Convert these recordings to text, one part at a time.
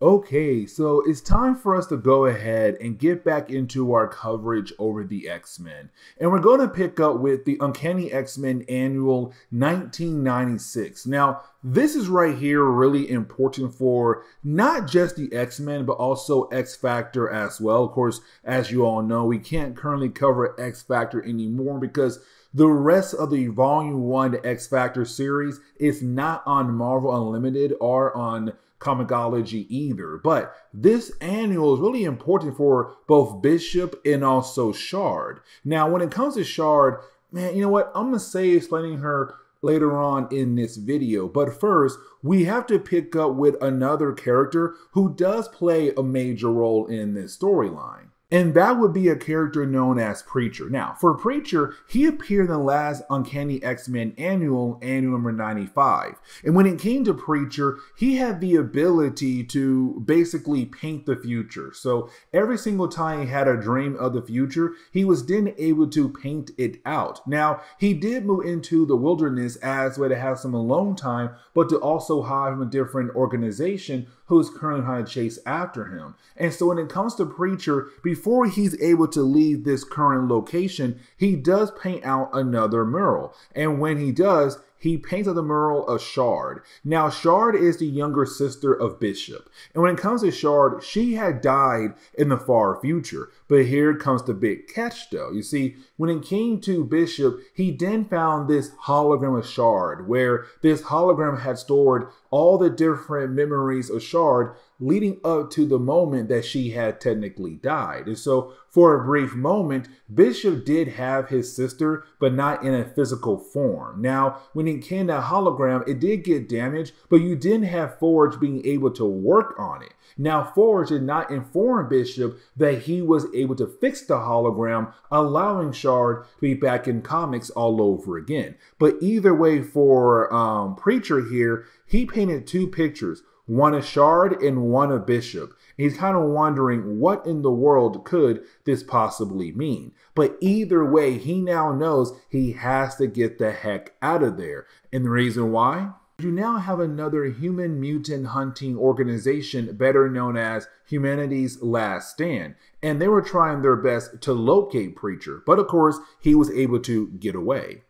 Okay, so it's time for us to go ahead and get back into our coverage over the X-Men. And we're going to pick up with the Uncanny X-Men Annual 1996. Now, this is right here really important for not just the X-Men, but also X-Factor as well. Of course, as you all know, we can't currently cover X-Factor anymore because the rest of the Volume 1 X-Factor series is not on Marvel Unlimited or on Comixology either. But this annual is really important for both Bishop and also Shard. Now, when it comes to Shard, man, you know what? I'm going to say explaining her later on in this video. But first, we have to pick up with another character who does play a major role in this storyline. And that would be a character known as Preacher. Now, for Preacher, he appeared in the last Uncanny X-Men annual number 95. And when it came to Preacher, he had the ability to basically paint the future. So every single time he had a dream of the future, he was then able to paint it out. Now, he did move into the wilderness as a way to have some alone time, but to also have a different organization who's currently trying to chase after him. And so when it comes to Preacher, before he's able to leave this current location, he does paint out another mural. And when he does, he paints out the mural of Shard. Now, Shard is the younger sister of Bishop. And when it comes to Shard, she had died in the far future. But here comes the big catch though. You see, when it came to Bishop, he then found this hologram of Shard, where this hologram had stored all the different memories of Shard leading up to the moment that she had technically died. And so for a brief moment, Bishop did have his sister, but not in a physical form. Now, when it came to hologram, it did get damaged, but you didn't have Forge being able to work on it. Now, Forge did not inform Bishop that he was able to fix the hologram, allowing Shard to be back in comics all over again. But either way, for Preacher here, he painted two pictures, one of Shard and one of Bishop. He's kind of wondering what in the world could this possibly mean. But either way, he now knows he has to get the heck out of there. And the reason why? You now have another human mutant hunting organization better known as Humanity's Last Stand. And they were trying their best to locate Preacher. But of course, he was able to get away.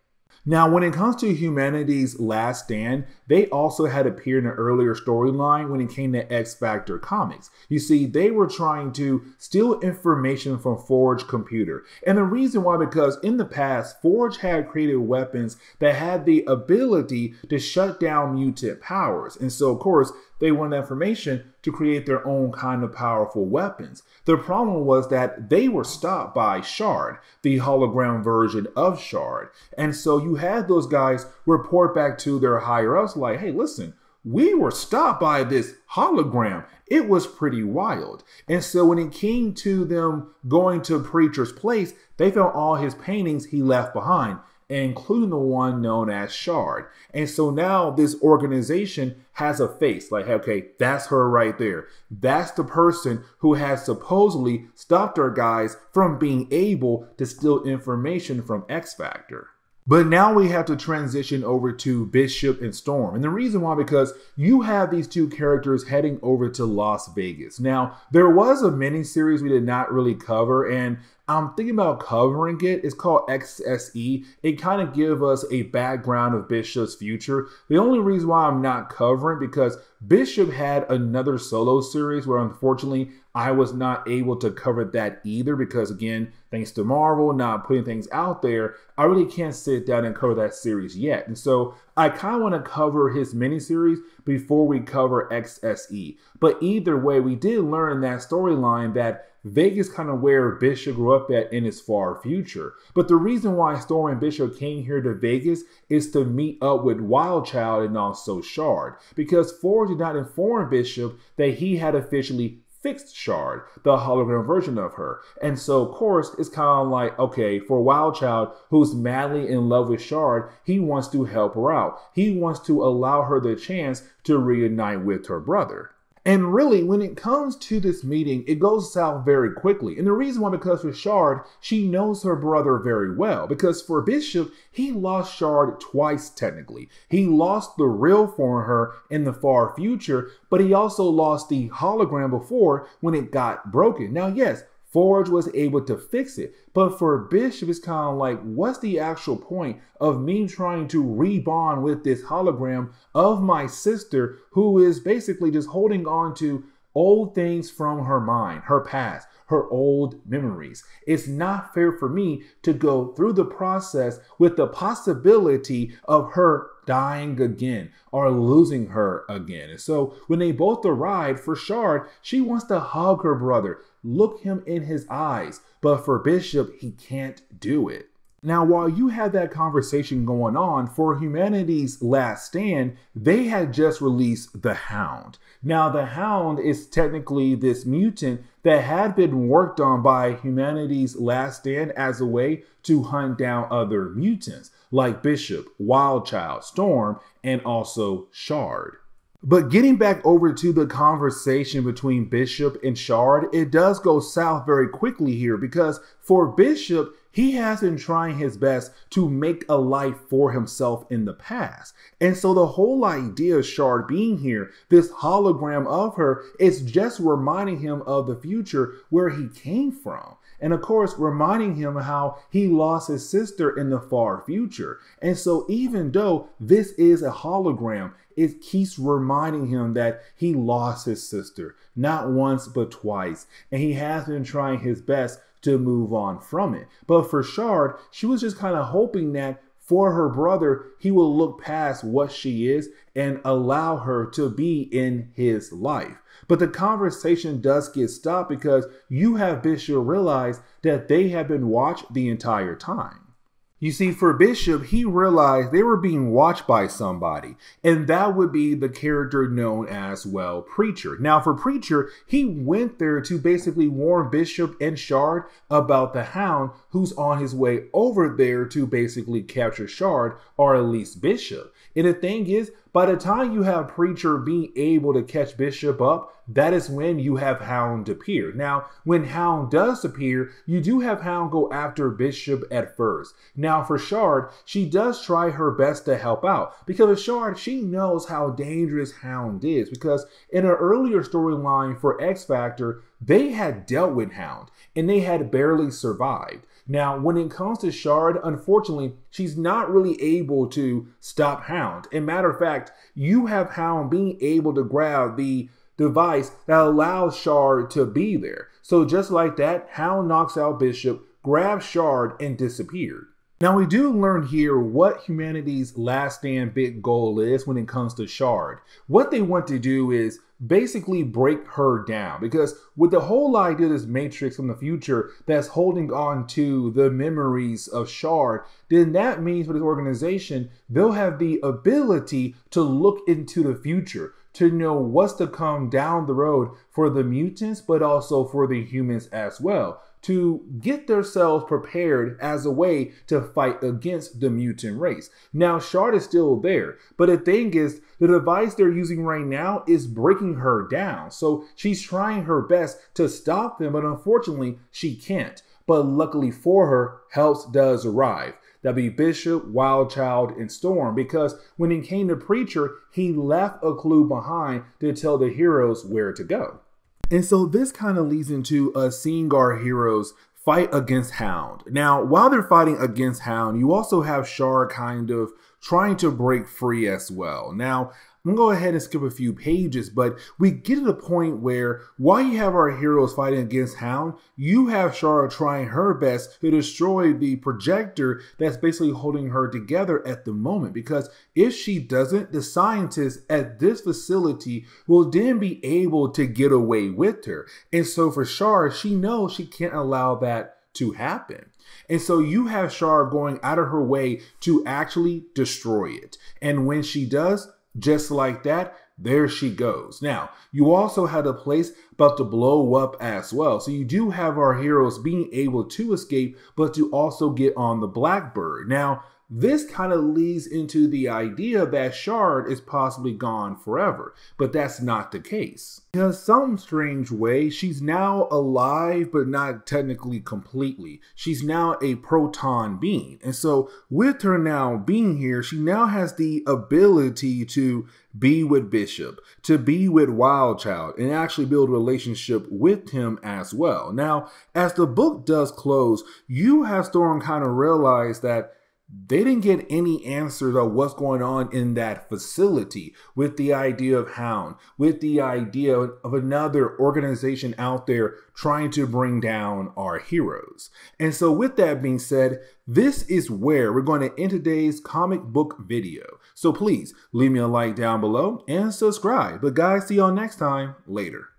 Now, when it comes to Humanity's Last Stand, they also had appeared in an earlier storyline when it came to X-Factor Comics. You see, they were trying to steal information from Forge computer. And the reason why, because in the past, Forge had created weapons that had the ability to shut down mutant powers. And so, of course, they wanted information to create their own kind of powerful weapons. The problem was that they were stopped by Shard, the hologram version of Shard. And so you had those guys report back to their higher ups like, hey, listen, we were stopped by this hologram. It was pretty wild. And so when it came to them going to Preacher's place, they found all his paintings he left behind, including the one known as Shard. And so now this organization has a face, like, okay, that's her right there. That's the person who has supposedly stopped our guys from being able to steal information from X-Factor. But now we have to transition over to Bishop and Storm. And the reason why, because you have these two characters heading over to Las Vegas. Now, there was a miniseries we did not really cover, and I'm thinking about covering it. It's called XSE. It kind of gives us a background of Bishop's future. The only reason why I'm not covering because Bishop had another solo series where unfortunately I was not able to cover that either because, again, thanks to Marvel not putting things out there, I really can't sit down and cover that series yet. And so I kind of want to cover his miniseries before we cover XSE. But either way, we did learn in that storyline that Vegas kind of where Bishop grew up at in his far future. But the reason why Storm and Bishop came here to Vegas is to meet up with Wildchild and also Shard. Because Forge did not inform Bishop that he had officially fixed Shard, the hologram version of her. And so, of course, it's kind of like, okay, for Wildchild, who's madly in love with Shard, he wants to help her out. He wants to allow her the chance to reunite with her brother. And really, when it comes to this meeting, it goes south very quickly. And the reason why, because for Shard, she knows her brother very well. Because for Bishop, he lost Shard twice technically. He lost the real form of her in the far future, but he also lost the hologram before when it got broken. Now, yes, Forge was able to fix it, but for Bishop, it's kind of like, what's the actual point of me trying to rebond with this hologram of my sister who is basically just holding on to old things from her mind, her past, her old memories? It's not fair for me to go through the process with the possibility of her dying again or losing her again. And so when they both arrive, for Shard, she wants to hug her brother, look him in his eyes, but for Bishop, he can't do it. Now, while you have that conversation going on, for Humanity's Last Stand, they had just released the Hound. Now, the Hound is technically this mutant that had been worked on by Humanity's Last Stand as a way to hunt down other mutants like Bishop, Wildchild, Storm, and also Shard. But getting back over to the conversation between Bishop and Shard, it does go south very quickly here because for Bishop, he has been trying his best to make a life for himself in the past. And so the whole idea of Shard being here, this hologram of her, is just reminding him of the future where he came from. And of course, reminding him how he lost his sister in the far future. And so even though this is a hologram, it keeps reminding him that he lost his sister, not once, but twice. And he has been trying his best to move on from it. But for Shard, she was just kind of hoping that for her brother, he will look past what she is and allow her to be in his life. But the conversation does get stopped because you have Bishop realize that they have been watched the entire time. You see, for Bishop, he realized they were being watched by somebody, and that would be the character known as, well, Preacher. Now, for Preacher, he went there to basically warn Bishop and Shard about the Hound, who's on his way over there to basically capture Shard, or at least Bishop. And the thing is, by the time you have Preacher being able to catch Bishop up, that is when you have Hound appear. Now, when Hound does appear, you do have Hound go after Bishop at first. Now, for Shard, she does try her best to help out. Because with Shard, she knows how dangerous Hound is. Because in an earlier storyline for X Factor, they had dealt with Hound, and they had barely survived. Now, when it comes to Shard, unfortunately, she's not really able to stop Hound. As a matter of fact, you have Hound being able to grab the device that allows Shard to be there. So just like that, Hound knocks out Bishop, grabs Shard, and disappeared. Now, we do learn here what Humanity's Last Stand big goal is when it comes to Shard. What they want to do is basically break her down, because with the whole idea of this Matrix from the future that's holding on to the memories of Shard, then that means for this organization, they'll have the ability to look into the future, to know what's to come down the road for the mutants, but also for the humans as well, to get themselves prepared as a way to fight against the mutant race. Now, Shard is still there, but the thing is, the device they're using right now is breaking her down. So she's trying her best to stop them, but unfortunately, she can't. But luckily for her, help does arrive. That'd be Bishop, Wildchild, and Storm, because when it came to Preacher, he left a clue behind to tell the heroes where to go. And so this kind of leads into us seeing our heroes fight against Hound. Now, while they're fighting against Hound, you also have Shard kind of trying to break free as well. Now, I'm going to go ahead and skip a few pages, but we get to the point where while you have our heroes fighting against Hound, you have Shard trying her best to destroy the projector that's basically holding her together at the moment. Because if she doesn't, the scientists at this facility will then be able to get away with her. And so for Shard, she knows she can't allow that to happen. And so you have Shard going out of her way to actually destroy it. And when she does, just like that, there she goes. Now, you also had a place about to blow up as well. So you do have our heroes being able to escape, but to also get on the Blackbird. Now, this kind of leads into the idea that Shard is possibly gone forever, but that's not the case. In some strange way, she's now alive, but not technically completely. She's now a proton being. And so with her now being here, she now has the ability to be with Bishop, to be with Wildchild, and actually build a relationship with him as well. Now, as the book does close, you have Storm kind of realize that they didn't get any answers of what's going on in that facility, with the idea of Hound, with the idea of another organization out there trying to bring down our heroes. And so with that being said, this is where we're going to end today's comic book video. So please leave me a like down below and subscribe. But guys, see y'all next time. Later.